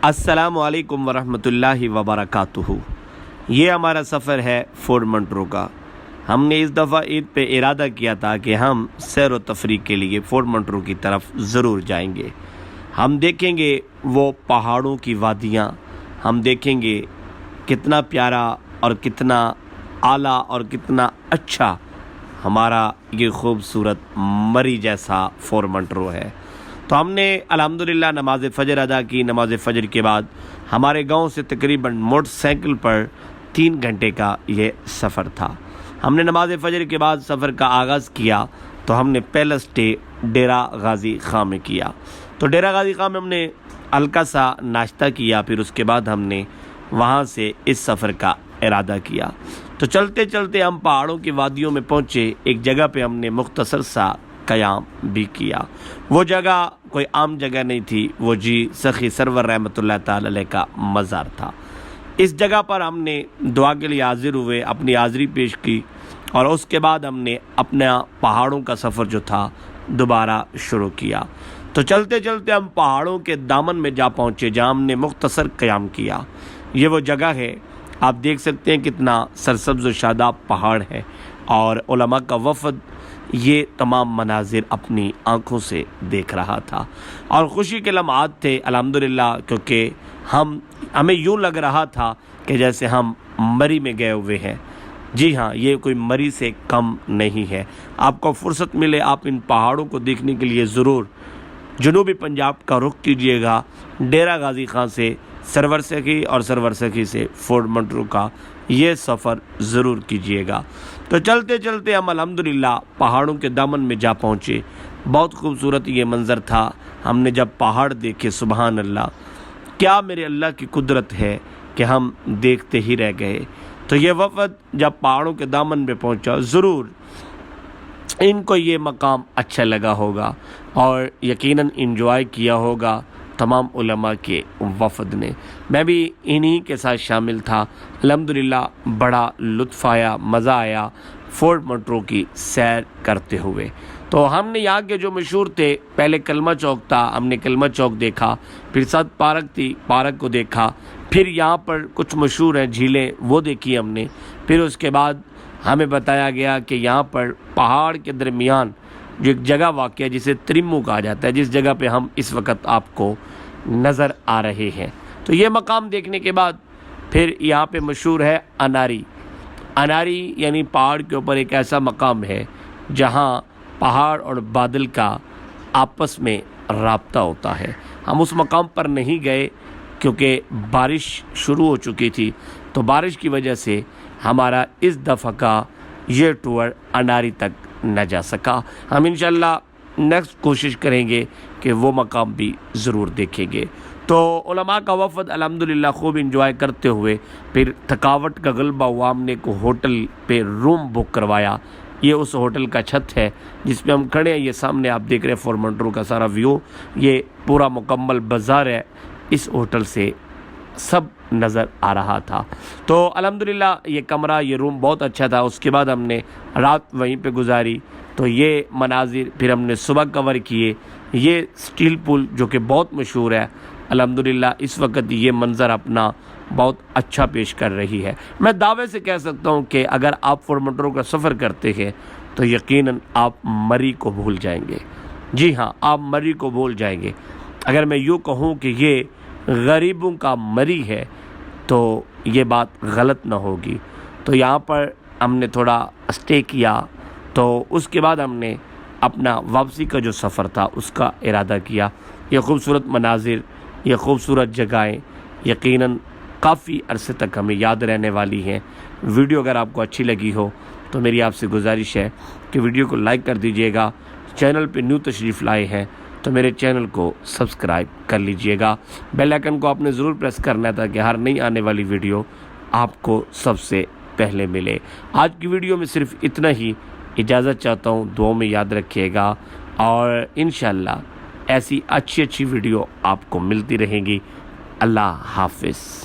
السلام علیکم ورحمۃ اللہ وبرکاتہ۔ یہ ہمارا سفر ہے فورٹ منٹرو کا۔ ہم نے اس دفعہ عید پہ ارادہ کیا تھا کہ ہم سیر و تفریح کے لیے فورٹ منٹرو کی طرف ضرور جائیں گے۔ ہم دیکھیں گے وہ پہاڑوں کی وادیاں، ہم دیکھیں گے کتنا پیارا اور کتنا اعلیٰ اور کتنا اچھا ہمارا یہ خوبصورت مری جیسا فورٹ منٹرو ہے۔ تو ہم نے الحمدللہ نماز فجر ادا کی۔ نماز فجر کے بعد ہمارے گاؤں سے تقریباً موٹر سائیکل پر 3 گھنٹے کا یہ سفر تھا۔ ہم نے نماز فجر کے بعد سفر کا آغاز کیا تو ہم نے پہلا سٹے ڈیرہ غازی خان میں کیا۔ تو ڈیرہ غازی خان میں ہم نے ہلکا سا ناشتہ کیا، پھر اس کے بعد ہم نے وہاں سے اس سفر کا ارادہ کیا۔ تو چلتے چلتے ہم پہاڑوں کی وادیوں میں پہنچے۔ ایک جگہ پہ ہم نے مختصر سا قیام بھی کیا۔ وہ جگہ کوئی عام جگہ نہیں تھی، وہ سخی سرور رحمۃ اللہ تعالی علیہ کا مزار تھا۔ اس جگہ پر ہم نے دعا کے لیے حاضر ہوئے، اپنی حاضری پیش کی، اور اس کے بعد ہم نے اپنا پہاڑوں کا سفر جو تھا دوبارہ شروع کیا۔ تو چلتے چلتے ہم پہاڑوں کے دامن میں جا پہنچے جہاں ہم نے مختصر قیام کیا۔ یہ وہ جگہ ہے، آپ دیکھ سکتے ہیں کتنا سرسبز و شاداب پہاڑ ہے، اور علماء کا وفد یہ تمام مناظر اپنی آنکھوں سے دیکھ رہا تھا، اور خوشی کے لمحات تھے الحمدللہ، کیونکہ ہمیں یوں لگ رہا تھا کہ جیسے ہم مری میں گئے ہوئے ہیں۔ جی ہاں، یہ کوئی مری سے کم نہیں ہے۔ آپ کو فرصت ملے آپ ان پہاڑوں کو دیکھنے کے لیے ضرور جنوبی پنجاب کا رخ کیجیے گا۔ ڈیرہ غازی خان سے سرور سخی اور سرور سخی سے فورٹ منٹرو کا یہ سفر ضرور کیجیے گا۔ تو چلتے چلتے ہم الحمدللہ پہاڑوں کے دامن میں جا پہنچے۔ بہت خوبصورت یہ منظر تھا۔ ہم نے جب پہاڑ دیکھے، سبحان اللہ، کیا میرے اللہ کی قدرت ہے کہ ہم دیکھتے ہی رہ گئے۔ تو یہ وفد جب پہاڑوں کے دامن میں پہنچا، ضرور ان کو یہ مقام اچھا لگا ہوگا اور یقیناً انجوائے کیا ہوگا تمام علماء کے وفد نے۔ میں بھی انہی کے ساتھ شامل تھا۔ الحمدللہ بڑا لطف آیا، مزہ آیا فورٹ منٹرو کی سیر کرتے ہوئے۔ تو ہم نے یہاں کے جو مشہور تھے، پہلے کلمہ چوک تھا، ہم نے کلمہ چوک دیکھا، پھر ساتھ پارک تھی، پارک کو دیکھا، پھر یہاں پر کچھ مشہور ہیں جھیلیں، وہ دیکھی ہم نے۔ پھر اس کے بعد ہمیں بتایا گیا کہ یہاں پر پہاڑ کے درمیان جو ایک جگہ واقع ہے جسے ترمو کہا جاتا ہے، جس جگہ پہ ہم اس وقت آپ کو نظر آ رہے ہیں۔ تو یہ مقام دیکھنے کے بعد پھر یہاں پہ مشہور ہے اناری۔ اناری یعنی پہاڑ کے اوپر ایک ایسا مقام ہے جہاں پہاڑ اور بادل کا آپس میں رابطہ ہوتا ہے۔ ہم اس مقام پر نہیں گئے کیونکہ بارش شروع ہو چکی تھی، تو بارش کی وجہ سے ہمارا اس دفعہ کا یہ ٹور اناری تک نہ جا سکا۔ ہم انشاءاللہ نیکسٹ کوشش کریں گے کہ وہ مقام بھی ضرور دیکھیں گے۔ تو علماء کا وفد الحمدللہ خوب انجوائے کرتے ہوئے پھر تھکاوٹ کا غلبہ ہوا، ہم نے کو ہوٹل پہ روم بک کروایا۔ یہ اس ہوٹل کا چھت ہے جس پہ ہم کھڑے ہیں، یہ سامنے آپ دیکھ رہے ہیں فورٹ منٹرو کا سارا ویو، یہ پورا مکمل بازار ہے، اس ہوٹل سے سب نظر آ رہا تھا۔ تو الحمدللہ یہ کمرہ، یہ روم بہت اچھا تھا۔ اس کے بعد ہم نے رات وہیں پہ گزاری۔ تو یہ مناظر پھر ہم نے صبح کور کیے۔ یہ سٹیل پل جو کہ بہت مشہور ہے، الحمدللہ اس وقت یہ منظر اپنا بہت اچھا پیش کر رہی ہے۔ میں دعوے سے کہہ سکتا ہوں کہ اگر آپ فورٹ منٹرو کا سفر کرتے ہیں تو یقیناً آپ مری کو بھول جائیں گے۔ جی ہاں، آپ مری کو بھول جائیں گے۔ اگر میں یوں کہوں کہ یہ غریبوں کا مری ہے تو یہ بات غلط نہ ہوگی۔ تو یہاں پر ہم نے تھوڑا اسٹے کیا، تو اس کے بعد ہم نے اپنا واپسی کا جو سفر تھا اس کا ارادہ کیا۔ یہ خوبصورت مناظر، یہ خوبصورت جگہیں یقیناً کافی عرصے تک ہمیں یاد رہنے والی ہیں۔ ویڈیو اگر آپ کو اچھی لگی ہو تو میری آپ سے گزارش ہے کہ ویڈیو کو لائک کر دیجیے گا۔ چینل پہ نیو تشریف لائے ہیں تو میرے چینل کو سبسکرائب کر لیجئے گا۔ بیل آئیکن کو آپ نے ضرور پریس کرنا ہے تاکہ ہر نئی آنے والی ویڈیو آپ کو سب سے پہلے ملے۔ آج کی ویڈیو میں صرف اتنا ہی، اجازت چاہتا ہوں، دعاؤں میں یاد رکھیے گا، اور انشاءاللہ ایسی اچھی ویڈیو آپ کو ملتی رہیں گی۔ اللہ حافظ۔